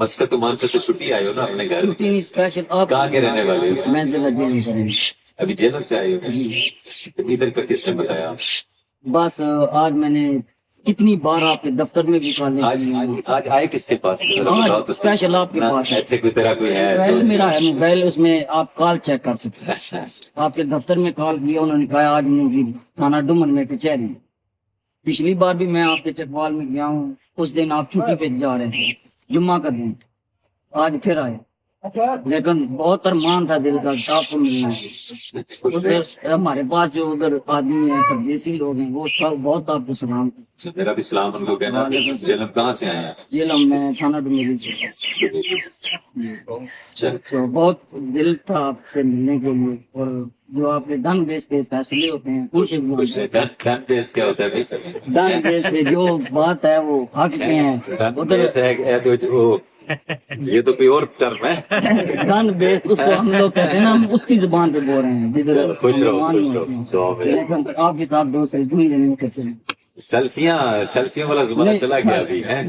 Muscat Oman سے تو چھٹی آئی ہو نا اپنے گھر؟ چھٹی نہیں اسپیشل آپ کہاں کے رہنے والے ہو؟ میں ضلع جیل کریں ابھی جیلم سے آئے ہو؟ ادھر کا کس نے بتایا؟ بس آج میں نے کتنی بار آپ کے دفتر میں بھی کال آج آئے کس کے پاس؟ آج اسپیشل آپ کے پاس ایسے کوئی طرح کوئی ہے موبائل میرا ہے موبائل، اس میں آپ کال چیک کر سکتے ہیں۔ اچھا آپ کے دفتر میں کال کیا، انہوں نے کہا آج مجھے تھانہ ڈومن میں کچہری۔ پچھلی بار بھی میں آپ کے چکوال میں گیا ہوں، اس دن آپ چھٹی پہ جا رہے تھے، جمعہ کا دن، آج پھر آئے، لیکن بہت ارمان تھا دل کا آپ کو ملنا ہے۔ ہمارے پاس جو ادھر آدمی ہیں پردیسی لوگ ہیں وہ سب بہت آپ کو سلام۔ میرا بھی سلام ان کو کہنا۔ جیلم کہاں سے آئے ہیں؟ جیلم میں تھانہ ڈومری سے۔ تو بہت دل تھا آپ سے ملنے کے لیے، اور جو آپ کے ڈن بیس پہ فیصلے ہوتے ہیں ان سے ڈن بیس کیا ہوتا ہے؟ ڈن بیس پہ جو بات ہے وہ حق پہ ہیں ادھر۔ یہ تو کوئی اور ٹرم ہے۔ ڈن بیس اس کو ہم لوگ کہتے ہیں نا، ہم اس کی زبان پہ بول رہے ہیں جدھر خوش رہو خوش رہو دعا میں۔ لیکن آپ کے ساتھ دو سیلفی لینے کرتے ہیں۔ سیلفیاں والا زمانہ چلا گیا ابھی ہے۔